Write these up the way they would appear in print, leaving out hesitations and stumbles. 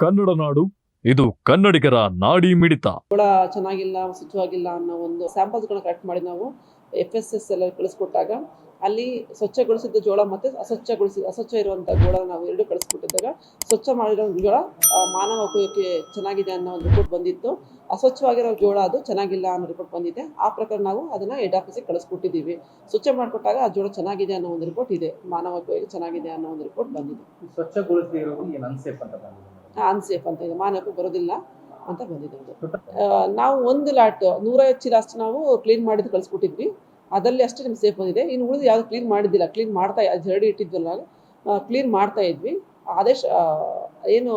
ಕನ್ನಡ ನಾಡು ಇದು ಕನ್ನಡಿಗರ ನಾಡಿ ಮಿಡಿತ. ಜೋಳ ಚೆನ್ನಾಗಿಲ್ಲ, ಸ್ವಚ್ಛವಾಗಿಲ್ಲ ಅನ್ನೋ ಒಂದು ಸ್ಯಾಂಪಲ್ಸ್ಗಳನ್ನ ಕಲೆಕ್ಟ್ ಮಾಡಿ ನಾವು FSS ಎಲ್ಲ ಕಳಿಸ್ಕೊಟ್ಟಾಗ ಅಲ್ಲಿ ಸ್ವಚ್ಛಗೊಳಿಸಿದ ಜೋಳ ಮತ್ತು ಅಸ್ವಚ್ಛ ಇರುವಂಥ ಜೋಳ ನಾವು ಎರಡು ಕಳಿಸ್ಕೊಟ್ಟಿದ್ದಾಗ ಸ್ವಚ್ಛ ಮಾಡಿರೋ ಜೋಳ ಮಾನವ ಉಪಯೋಗಕ್ಕೆ ಚೆನ್ನಾಗಿದೆ ಅನ್ನೋ ಒಂದು ರಿಪೋರ್ಟ್ ಬಂದಿತ್ತು. ಅಸ್ವಚ್ಛವಾಗಿರೋ ಜೋಳ ಅದು ಚೆನ್ನಾಗಿಲ್ಲ ಅನ್ನೋ ರಿಪೋರ್ಟ್ ಬಂದಿದೆ. ಆ ಪ್ರಕಾರ ನಾವು ಅದನ್ನು ಹೆಡ್ ಆಫೀಸಿಗೆ ಕಳಿಸ್ಕೊಟ್ಟಿದ್ದೀವಿ. ಸ್ವಚ್ಛ ಮಾಡಿಕೊಟ್ಟಾಗ ಆ ಜೋಳ ಚೆನ್ನಾಗಿದೆ ಅನ್ನೋ ಒಂದು ರಿಪೋರ್ಟ್ ಇದೆ, ಮಾನವ ಉಪಯೋಗ ಚೆನ್ನಾಗಿದೆ ಅನ್ನೋ ಒಂದು ರಿಪೋರ್ಟ್ ಬಂದಿದೆ. ಸ್ವಚ್ಛಗೊಳಿಸಿರೋದು ಏನು ಅನ್ಸೇಫ್ ಅಂತ ಬಂದಿದೆ? ಅನ್ಸೇಫ್ ಅಂತ ಇದೆ, ಮಾನವಕ್ಕೆ ಬರೋದಿಲ್ಲ ಅಂತ ಬಂದಿದೆ. ನಾವು ಒಂದು ಲಾಟ್ 150 ಚೀಲ ಅಷ್ಟು ನಾವು ಕ್ಲೀನ್ ಮಾಡಿದ್ದು ಕಳಿಸ್ಕೊಟ್ಟಿದ್ವಿ. ಅದರಲ್ಲಿ ಅಷ್ಟೇ ನಮ್ಗೆ ಸೇಫ್ ಬಂದಿದೆ. ಇನ್ನು ಉಳಿದು ಯಾವುದು ಕ್ಲೀನ್ ಮಾಡಿದ್ದಿಲ್ಲ, ಕ್ಲೀನ್ ಮಾಡ್ತಾ ಜರಡಿ ಇಟ್ಟಿದ್ವಲ್ಲ ಕ್ಲೀನ್ ಮಾಡ್ತಾ ಇದ್ವಿ. ಆದೇಶ ಏನು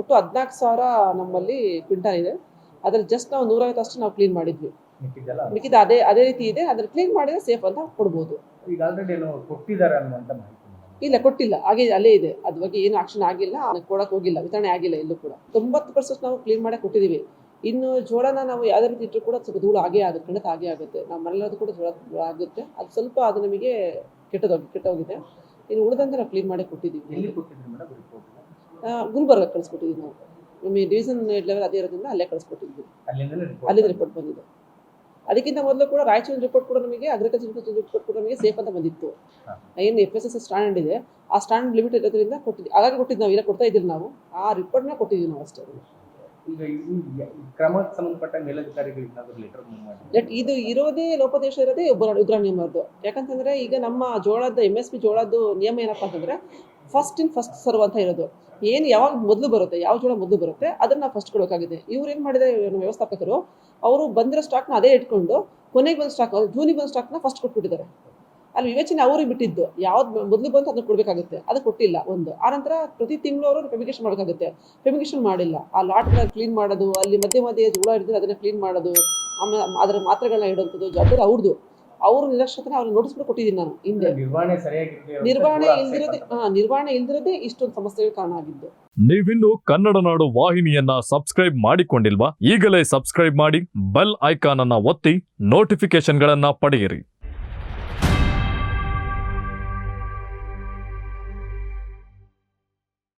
ಒಟ್ಟು 14,000 ನಮ್ಮಲ್ಲಿ ಕ್ವಿಂಟಲ್ ಇದೆ. ಅದ್ರಲ್ಲಿ ಜಸ್ಟ್ ನಾವು 150 ಅಷ್ಟು ನಾವು ಕ್ಲೀನ್ ಮಾಡಿದ್ವಿ. ಮಿಕ್ಕಿದ ಅದೇ ರೀತಿ ಇದೆ. ಅದ್ರಲ್ಲಿ ಕ್ಲೀನ್ ಮಾಡಿದ್ರೆ ಸೇಫ್ ಅಂತ ಕೊಡ್ಬೋದು. ಈಗ ಆಲ್ರೆಡಿ ಏನು ಕೊಟ್ಟಿದ್ದಾರೆ ಅನ್ನುವಂತ ಮಾಹಿತಿ ಇಲ್ಲ, ಕೊಟ್ಟಿಲ್ಲ, ಹಾಗೆ ಅಲ್ಲೇ ಇದೆ. ಅದ್ರ ಬಗ್ಗೆ ಏನು ಆಕ್ಷನ್ ಆಗಿಲ್ಲ, ಕೊಡಕ್ಕೆ ಹೋಗಿಲ್ಲ, ವಿತರಣೆ ಆಗಿಲ್ಲ ಎಲ್ಲೂ ಕೂಡ. 90% ನಾವು ಕ್ಲೀನ್ ಮಾಡೇ ಕೊಟ್ಟಿದ್ದೀವಿ. ಇನ್ನು ಜೋಳನ ನಾವು ಯಾವುದೇ ರೀತಿ ಇಟ್ಟರು ಕೂಡ ಸ್ವಲ್ಪ ಧೂಳು ಆಗೇ ಆಗುತ್ತೆ, ಖಂಡಿತ ಆಗೇ ಆಗುತ್ತೆ. ನಾವು ಮನೆಯಲ್ಲದು ಕೂಡ ಜೋಳ ಆಗುತ್ತೆ. ಅದು ಸ್ವಲ್ಪ ಅದು ನಮಗೆ ಕೆಟ್ಟೋಗಿದೆ. ಇನ್ನು ಉಳಿದಂತೆ ನಾವು ಕ್ಲೀನ್ ಮಾಡೇ ಕೊಟ್ಟಿದ್ದೀವಿ. ಎಲ್ಲಿ ಕೊಟ್ಟಿದ್ರಿ ಮೇಡಮ್ ರಿಪೋರ್ಟ್? ಗುಲ್ಬರ್ಗ ಕಳಿಸ್ಕೊಟ್ಟಿದ್ದೀವಿ ನಾವು. ನಮಗೆ ಡಿವಿಷನ್ ಲೆವೆಲ್ ಅದೇ ಇರೋದ್ರಿಂದ ಅಲ್ಲೇ ಕಳಿಸ್ಕೊಟ್ಟಿದ್ವಿ. ಅಲ್ಲಿಂದ ರಿಪೋರ್ಟ್ ಬಂದಿದೆ. ಅದಕ್ಕಿಂತ ಮೊದಲು ಕೂಡ ರಾಯಚೂರು ರಿಪೋರ್ಟ್ ಕೂಡ ನಮಗೆ ಅಗ್ರಿಕಲ್ಚರ್ ರಿಪೋರ್ಟ್ ಕೂಡ ನಮಗೆ ಸೇಫ್ ಅಂತ ಬಂದಿತ್ತು. ಏನು FSS ಸ್ಟ್ಯಾಂಡರ್ಡ್ ಇದೆ, ಆ ಸ್ಟ್ಯಾಂಡರ್ಡ್ ಲಿಮಿಟ್ ಇರೋದ್ರಿಂದ ಕೊಟ್ಟಿದ್ವಿ. ಹಾಗಾಗಿ ಕೊಟ್ಟಿದ್ದು ನಾವು, ಇಲ್ಲ ಕೊಡ್ತಾ ಇದ್ದಿಲ್ಲ ನಾವು. ಆ ರಿಪೋರ್ಟ್ನ ಕೊಟ್ಟಿದ್ದೀವಿ ನಾವು ಅಷ್ಟೇ. ಈಗ ಕ್ರಮಕ್ಕೆ ಸಂಬಂಧಪಟ್ಟ ಮೇಲಧಿಕಾರಿಗಳಿಗೆ ಲೆಟರ್ ಇದು ಇರೋದೇ ಲೋಪದೇಶ ಇರೋದೇ ಉಗ್ರ ನಿಯಮದ್ದು. ಯಾಕಂತಂದ್ರೆ ಈಗ ನಮ್ಮ ಜೋಳದ MSP ಜೋಳದ್ದು ನಿಯಮ ಏನಪ್ಪ ಅಂತಂದ್ರೆ ಫಸ್ಟ್ ಇನ್ ಫಸ್ಟ್ ಸರ್ವ್ ಅಂತ ಇರೋದು. ಏನು ಯಾವಾಗ ಮೊದಲು ಬರುತ್ತೆ, ಯಾವ ಜೋಳ ಮೊದಲು ಬರುತ್ತೆ ಅದನ್ನ ನಾವು ಫಸ್ಟ್ ಕೊಡೋಕ್ಕಾಗಿದೆ. ಇವ್ರು ಏನು ಮಾಡಿದ್ದಾರೆ, ನಮ್ಮ ವ್ಯವಸ್ಥಾಪಕರು ಅವರು ಬಂದಿರೋ ಸ್ಟಾಕ್ನ ಅದೇ ಇಟ್ಕೊಂಡು ಕೊನೆಗೆ ಬಂದ ಸ್ಟಾಕ್, ಜೂನಿಗೆ ಬಂದ ಸ್ಟಾಕ್ನ ಫಸ್ಟ್ ಕೊಟ್ಬಿಟ್ಟಿದ್ದಾರೆ. ಅಲ್ಲಿ ವಿವೇಚನೆ ಅವ್ರಿಗೆ ಬಿಟ್ಟಿದ್ದು, ಯಾವ್ದು ಮೊದಲು ಬಂತು ಅದನ್ನ ಕೊಡಬೇಕಾಗುತ್ತೆ, ಅದು ಕೊಟ್ಟಿಲ್ಲ ಒಂದು. ಆನಂತರ ಪ್ರತಿ ತಿಂಗಳು ಅವರು ಫೆಮಿಗೇಷನ್ ಮಾಡಬೇಕಾಗುತ್ತೆ, ಫೆಮಿಗೇಷನ್ ಮಾಡಿಲ್ಲ. ಆ ಲಾಟ್ಗಳನ್ನ ಕ್ಲೀನ್ ಮಾಡೋದು, ಅಲ್ಲಿ ಮಧ್ಯೆ ಜೋಳ ಹಿಡಿದ್ರೆ ಅದನ್ನ ಕ್ಲೀನ್ ಮಾಡೋದು, ಆಮೇಲೆ ಅದರ ಮಾತ್ರೆಗಳನ್ನ ಇಡುವಂಥದ್ದು ಜವಾಬ್ದಾರಿ ಅವ್ರದ್ದು. ಅವ್ರ ನಿರ್ಲಕ್ಷ್ಯತೆ ಅವ್ರಿಗೆ ನೋಟಿಸ್ ಕೂಡ ಕೊಟ್ಟಿದ್ದೀನಿ ನಾನು ಹಿಂದೆ. ನಿರ್ವಹಣೆ ಇಲ್ದಿರೋದೇ ಇಷ್ಟೊಂದು ಸಮಸ್ಯೆಗೆ ಕಾರಣ ಆಗಿದ್ದು. ನೀವಿನ್ನು ಕನ್ನಡ ನಾಡು ವಾಹಿನಿಯನ್ನ ಸಬ್ಸ್ಕ್ರೈಬ್ ಮಾಡಿಕೊಂಡಿಲ್ವಾ? ಈಗಲೇ ಸಬ್ಸ್ಕ್ರೈಬ್ ಮಾಡಿ, ಬೆಲ್ ಐಕಾನ್ ಅನ್ನ ಒತ್ತಿ ನೋಟಿಫಿಕೇಶನ್ಗಳನ್ನ ಪಡೆಯಿರಿ.